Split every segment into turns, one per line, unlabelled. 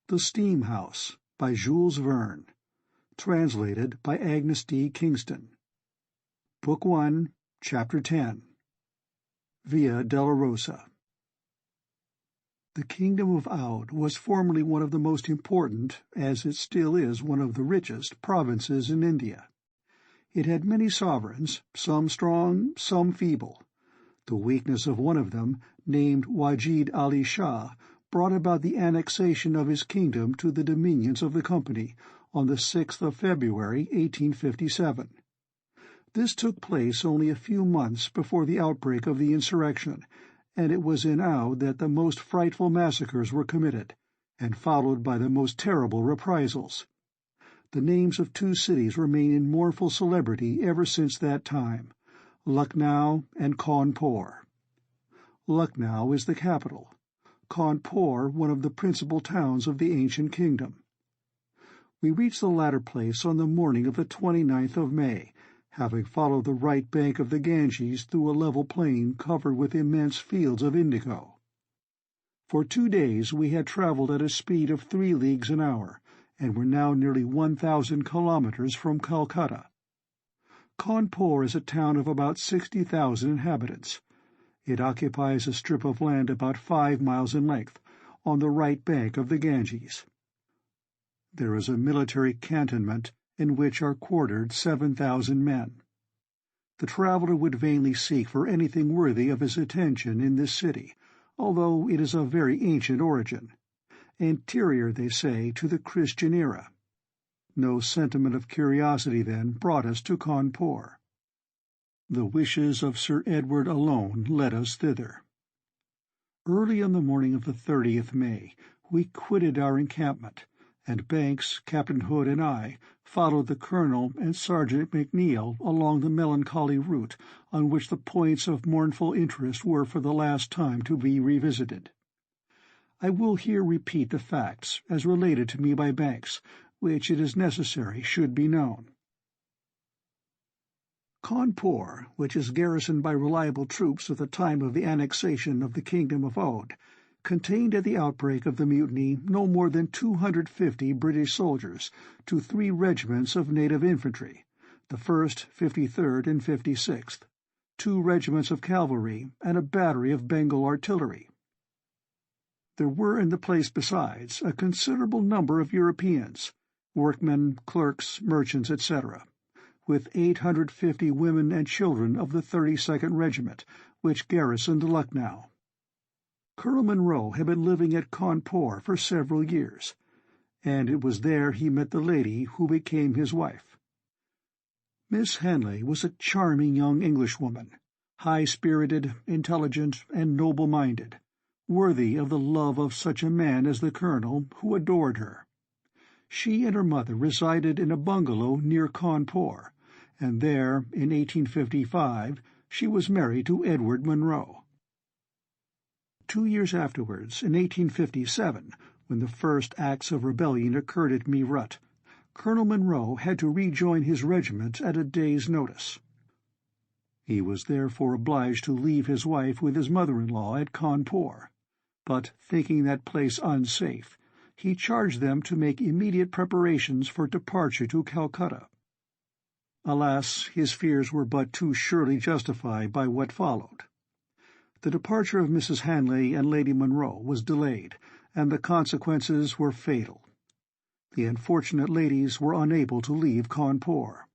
The Steam House by Jules Verne. Translated by Agnes D. Kingston. Book 1, Chapter 10. Via Dolorosa. The kingdom of Oudh was formerly one of the most important, as it still is one of the richest, provinces in India. It had many sovereigns, some strong, some feeble. The weakness of one of them, named Wajid Ali Shah, brought about the annexation of his kingdom to the dominions of the Company on the 6th of February, 1857. This took place only a few months before the outbreak of the insurrection, and it was in Oudh that the most frightful massacres were committed, and followed by the most terrible reprisals. The names of two cities remain in mournful celebrity ever since that time, Lucknow and Cawnpore. Lucknow is the capital, Cawnpore one of the principal towns of the ancient kingdom. We reached the latter place on the morning of the 29th of May, having followed the right bank of the Ganges through a level plain covered with immense fields of indigo. For 2 days we had travelled at a speed of 3 leagues an hour, and were now nearly 1,000 kilometres from Calcutta. Cawnpore is a town of about 60,000 inhabitants. It occupies a strip of land about 5 miles in length, on the right bank of the Ganges. There is a military cantonment in which are quartered 7,000 men. The traveller would vainly seek for anything worthy of his attention in this city, although it is of very ancient origin, anterior, they say, to the Christian era. No sentiment of curiosity, then, brought us to Cawnpore. The wishes of Sir Edward alone led us thither. Early on the morning of the 30th May, we quitted our encampment, and Banks, Captain Hood, and I followed the Colonel and Sergeant McNeill along the melancholy route on which the points of mournful interest were for the last time to be revisited. I will here repeat the facts as related to me by Banks, which it is necessary should be known. Cawnpore, which is garrisoned by reliable troops at the time of the annexation of the kingdom of Oudh, contained at the outbreak of the mutiny no more than 250 British soldiers to 3 regiments of native infantry, the 1st, 53rd, and 56th, 2 regiments of cavalry, and a battery of Bengal artillery. There were in the place besides a considerable number of Europeans, workmen, clerks, merchants, etc., with 850 women and children of the 32nd Regiment, which garrisoned Lucknow. Colonel Munro had been living at Cawnpore for several years, and it was there he met the lady who became his wife. Miss Hanley was a charming young Englishwoman, high-spirited, intelligent, and noble-minded, worthy of the love of such a man as the Colonel, who adored her. She and her mother resided in a bungalow near Cawnpore, and there, in 1855, she was married to Edward Munro. 2 years afterwards, in 1857, when the first acts of rebellion occurred at Meerut, Colonel Munro had to rejoin his regiment at a day's notice. He was therefore obliged to leave his wife with his mother-in-law at Cawnpore, but, thinking that place unsafe, he charged them to make immediate preparations for departure to Calcutta. Alas, his fears were but too surely justified by what followed. The departure of Mrs. Hanley and Lady Munro was delayed, and the consequences were fatal. The unfortunate ladies were unable to leave Cawnpore.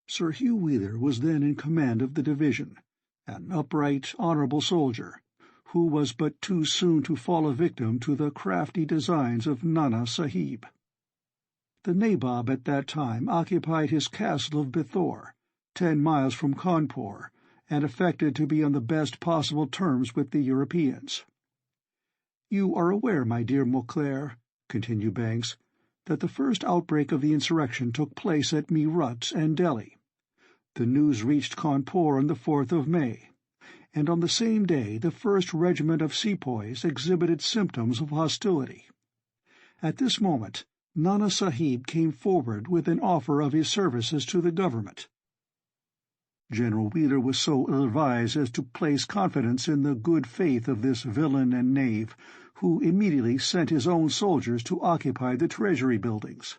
Sir Hugh Wheeler was then in command of the division, an upright, honourable soldier, who was but too soon to fall a victim to the crafty designs of Nana Sahib. The Nabob at that time occupied his castle of Bithor, 10 miles from Cawnpore, and affected to be on the best possible terms with the Europeans. "You are aware, my dear Mauclair," continued Banks, "that the first outbreak of the insurrection took place at Meerut and Delhi. The news reached Cawnpore on the 4th of May, and on the same day the 1st Regiment of Sepoys exhibited symptoms of hostility. At this moment Nana Sahib came forward with an offer of his services to the government. General Wheeler was so ill-advised as to place confidence in the good faith of this villain and knave, who immediately sent his own soldiers to occupy the treasury buildings.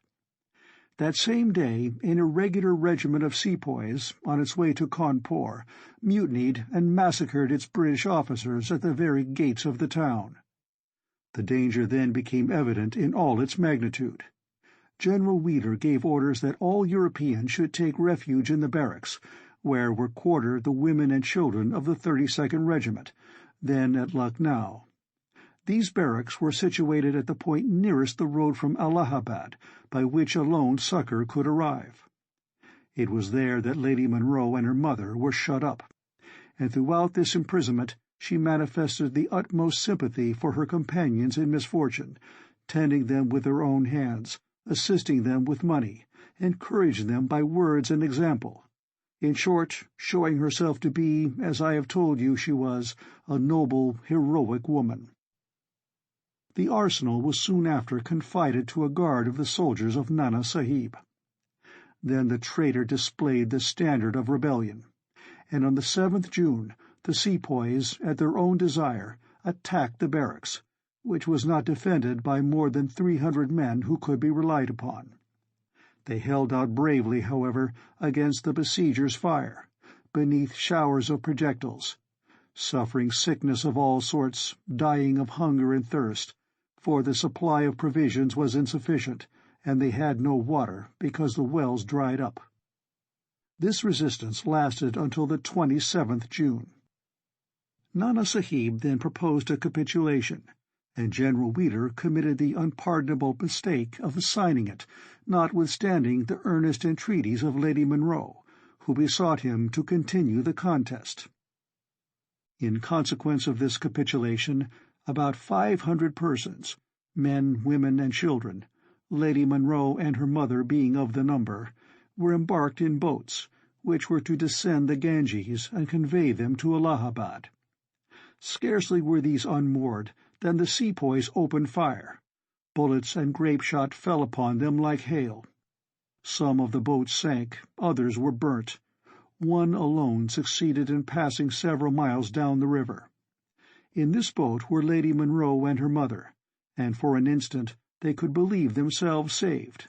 That same day, an irregular regiment of sepoys, on its way to Cawnpore, mutinied and massacred its British officers at the very gates of the town. The danger then became evident in all its magnitude. General Wheeler gave orders that all Europeans should take refuge in the barracks, where were quartered the women and children of the 32nd Regiment, then at Lucknow. These barracks were situated at the point nearest the road from Allahabad, by which alone succor could arrive. It was there that Lady Monroe and her mother were shut up, and throughout this imprisonment she manifested the utmost sympathy for her companions in misfortune, tending them with her own hands, assisting them with money, encouraging them by words and example. In short, showing herself to be, as I have told you she was, a noble, heroic woman. The arsenal was soon after confided to a guard of the soldiers of Nana Sahib. Then the traitor displayed the standard of rebellion, and on the 7th June the sepoys, at their own desire, attacked the barracks, which was not defended by more than 300 men who could be relied upon. They held out bravely, however, against the besiegers' fire, beneath showers of projectiles, suffering sickness of all sorts, dying of hunger and thirst, for the supply of provisions was insufficient, and they had no water because the wells dried up. This resistance lasted until the 27th June. Nana Sahib then proposed a capitulation, and General Wheeler committed the unpardonable mistake of signing it, notwithstanding the earnest entreaties of Lady Monroe, who besought him to continue the contest. In consequence of this capitulation, about 500 persons, men, women, and children, Lady Monroe and her mother being of the number, were embarked in boats, which were to descend the Ganges and convey them to Allahabad. Scarcely were these unmoored than the sepoys opened fire. Bullets and grape-shot fell upon them like hail. Some of the boats sank, others were burnt. One alone succeeded in passing several miles down the river. In this boat were Lady Monroe and her mother, and for an instant they could believe themselves saved.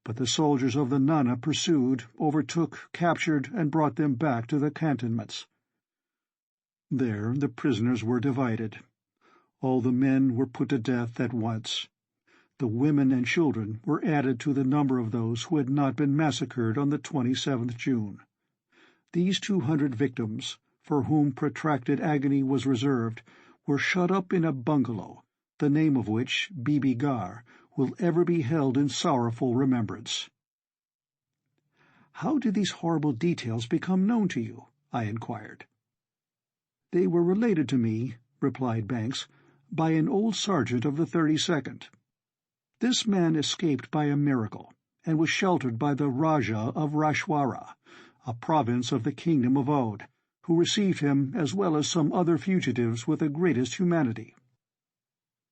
But the soldiers of the Nana pursued, overtook, captured, and brought them back to the cantonments. There the prisoners were divided. All the men were put to death at once. The women and children were added to the number of those who had not been massacred on the 27th June. These 200 victims, for whom protracted agony was reserved, were shut up in a bungalow, the name of which, Bibi Gar, will ever be held in sorrowful remembrance. "How did these horrible details become known to you?" I inquired. "They were related to me," replied Banks, "by an old sergeant of the 32nd. This man escaped by a miracle, and was sheltered by the Rajah of Rashwara, a province of the Kingdom of Oudh, who received him as well as some other fugitives with the greatest humanity."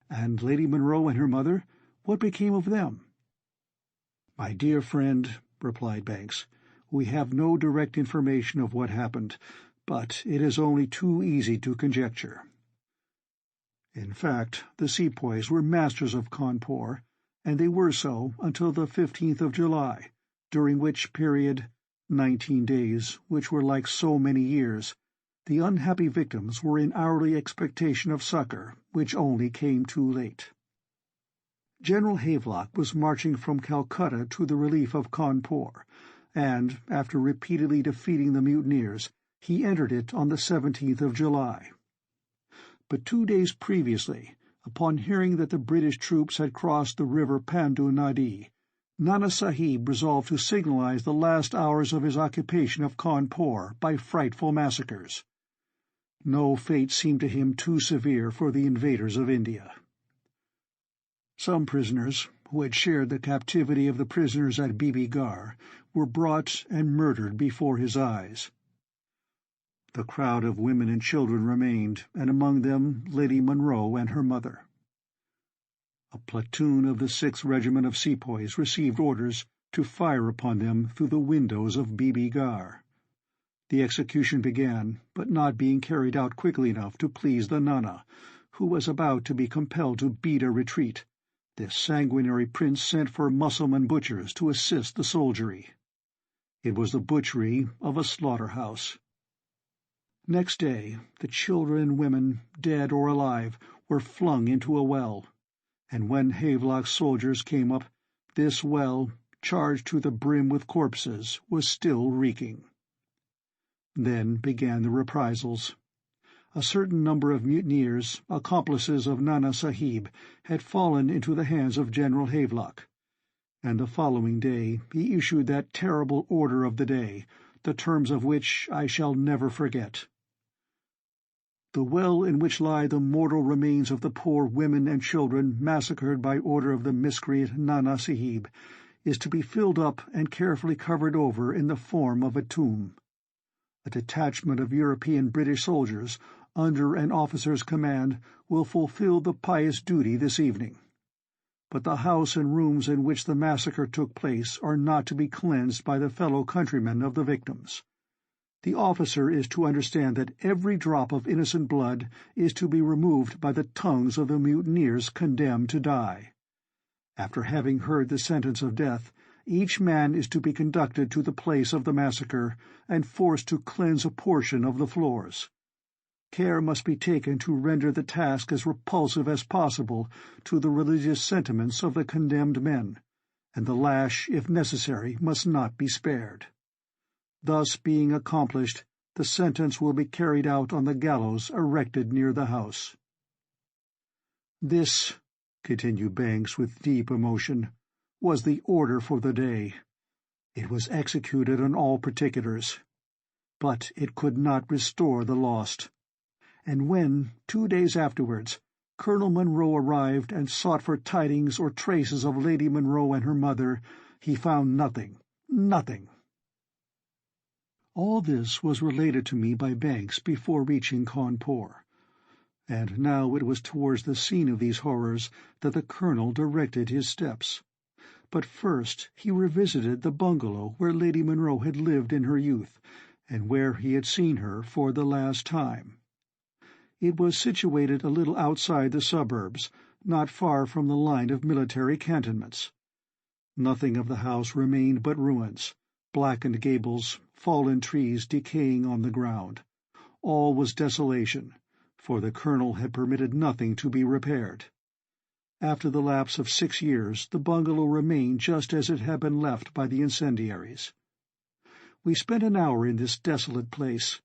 "And Lady Monroe and her mother, what became of them?" "My dear friend," replied Banks, "we have no direct information of what happened, but it is only too easy to conjecture. In fact, the sepoys were masters of Cawnpore, and they were so until the 15th of July, during which period, 19 days, which were like so many years, the unhappy victims were in hourly expectation of succor, which only came too late. General Havelock was marching from Calcutta to the relief of Cawnpore, and, after repeatedly defeating the mutineers, he entered it on the 17th of July. But 2 days previously, upon hearing that the British troops had crossed the river Pandu Nadi, Nana Sahib resolved to signalize the last hours of his occupation of Cawnpore by frightful massacres. No fate seemed to him too severe for the invaders of India. Some prisoners, who had shared the captivity of the prisoners at Bibi Gar, were brought and murdered before his eyes. The crowd of women and children remained, and among them Lady Monroe and her mother. A platoon of the 6th Regiment of Sepoys received orders to fire upon them through the windows of Bibi Gar. The execution began, but not being carried out quickly enough to please the Nana, who was about to be compelled to beat a retreat, this sanguinary prince sent for Mussulman butchers to assist the soldiery. It was the butchery of a slaughterhouse. Next day, the children and women, dead or alive, were flung into a well, and when Havelock's soldiers came up, this well, charged to the brim with corpses, was still reeking. Then began the reprisals. A certain number of mutineers, accomplices of Nana Sahib, had fallen into the hands of General Havelock, and the following day he issued that terrible order of the day, the terms of which I shall never forget. The well in which lie the mortal remains of the poor women and children massacred by order of the miscreant Nana Sahib is to be filled up and carefully covered over in the form of a tomb. A detachment of European British soldiers, under an officer's command, will fulfill the pious duty this evening. But the house and rooms in which the massacre took place are not to be cleansed by the fellow countrymen of the victims. The officer is to understand that every drop of innocent blood is to be removed by the tongues of the mutineers condemned to die. After having heard the sentence of death, each man is to be conducted to the place of the massacre and forced to cleanse a portion of the floors. Care must be taken to render the task as repulsive as possible to the religious sentiments of the condemned men, and the lash, if necessary, must not be spared. Thus being accomplished, the sentence will be carried out on the gallows erected near the house. This, continued Banks with deep emotion, was the order for the day. It was executed on all particulars, but it could not restore the lost. And when, 2 days afterwards, Colonel Munro arrived and sought for tidings or traces of Lady Munro and her mother, he found nothing. All this was related to me by Banks before reaching Cawnpore, and now it was towards the scene of these horrors that the colonel directed his steps. But first he revisited the bungalow where Lady Munro had lived in her youth, and where he had seen her for the last time. It was situated a little outside the suburbs, not far from the line of military cantonments. Nothing of the house remained but ruins, blackened gables, fallen trees decaying on the ground. All was desolation, for the colonel had permitted nothing to be repaired. After the lapse of 6 years, the bungalow remained just as it had been left by the incendiaries. We spent an hour in this desolate place.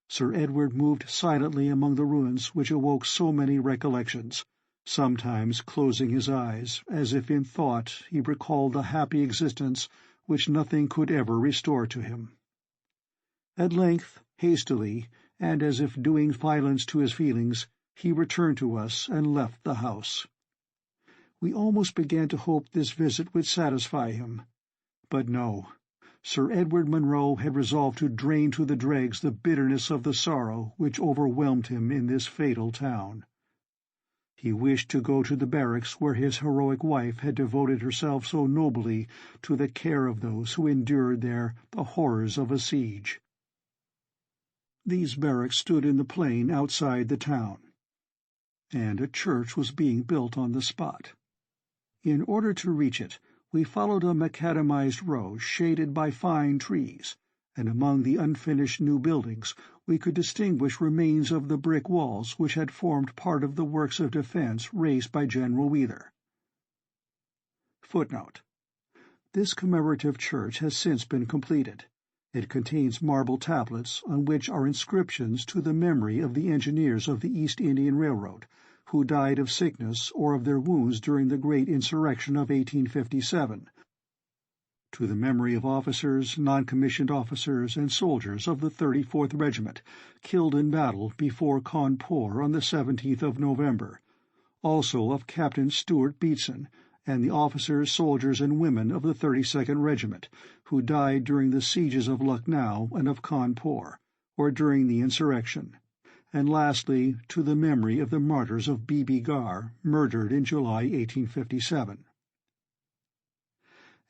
Sir Edward moved silently among the ruins which awoke so many recollections, sometimes closing his eyes, as if in thought he recalled the happy existence which nothing could ever restore to him. At length, hastily, and as if doing violence to his feelings, he returned to us and left the house. We almost began to hope this visit would satisfy him. But no. Sir Edward Munro had resolved to drain to the dregs the bitterness of the sorrow which overwhelmed him in this fatal town. He wished to go to the barracks where his heroic wife had devoted herself so nobly to the care of those who endured there the horrors of a siege. These barracks stood in the plain outside the town, and a church was being built on the spot. In order to reach it, we followed a macadamized road shaded by fine trees, and among the unfinished new buildings we could distinguish remains of the brick walls which had formed part of the works of defence raised by General Wheeler. Footnote: This commemorative church has since been completed. It contains marble tablets on which are inscriptions to the memory of the engineers of the East Indian Railroad, who died of sickness or of their wounds during the great insurrection of 1857, to the memory of officers, non-commissioned officers, and soldiers of the 34th Regiment, killed in battle before Cawnpore on the 17th of November, also of Captain Stuart Beatson, and the officers, soldiers, and women of the 32nd Regiment, who died during the sieges of Lucknow and of Cawnpore, or during the insurrection, and lastly to the memory of the martyrs of B.B. Garr, murdered in July 1857.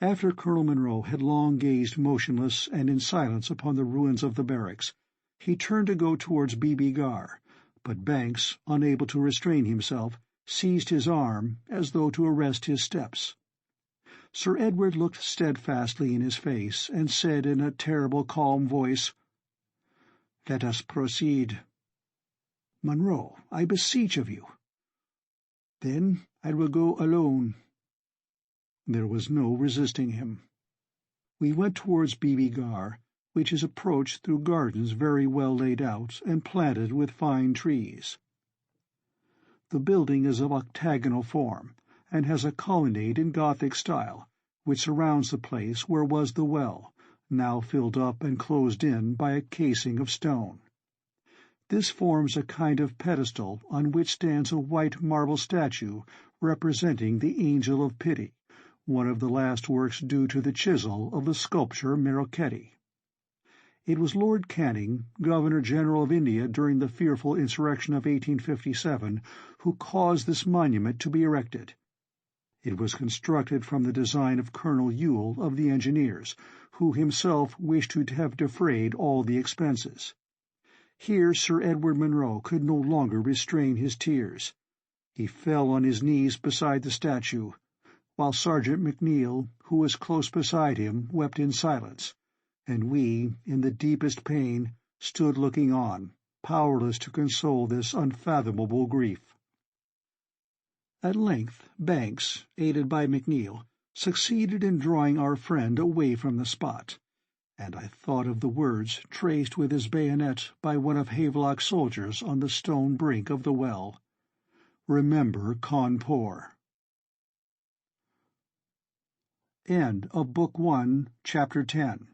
After Colonel Munro had long gazed motionless and in silence upon the ruins of the barracks, he turned to go towards B.B. Garr, but Banks, unable to restrain himself, seized his arm as though to arrest his steps. Sir Edward looked steadfastly in his face and said in a terrible calm voice, "Let us proceed." "Munro, I beseech of you." "Then I will go alone." There was no resisting him. We went towards Bibi Gharr, which is approached through gardens very well laid out and planted with fine trees. The building is of octagonal form, and has a colonnade in Gothic style, which surrounds the place where was the well, now filled up and closed in by a casing of stone. This forms a kind of pedestal on which stands a white marble statue representing the Angel of Pity, one of the last works due to the chisel of the sculptor Merocchetti. It was Lord Canning, Governor-General of India during the fearful insurrection of 1857, who caused this monument to be erected. It was constructed from the design of Colonel Yule of the Engineers, who himself wished to have defrayed all the expenses. Here Sir Edward Munro could no longer restrain his tears. He fell on his knees beside the statue, while Sergeant McNeill, who was close beside him, wept in silence, and we, in the deepest pain, stood looking on, powerless to console this unfathomable grief. At length Banks, aided by McNeill, succeeded in drawing our friend away from the spot, and I thought of the words traced with his bayonet by one of Havelock's soldiers on the stone brink of the well, "Remember Cawnpore." End of Book 1, Chapter 10.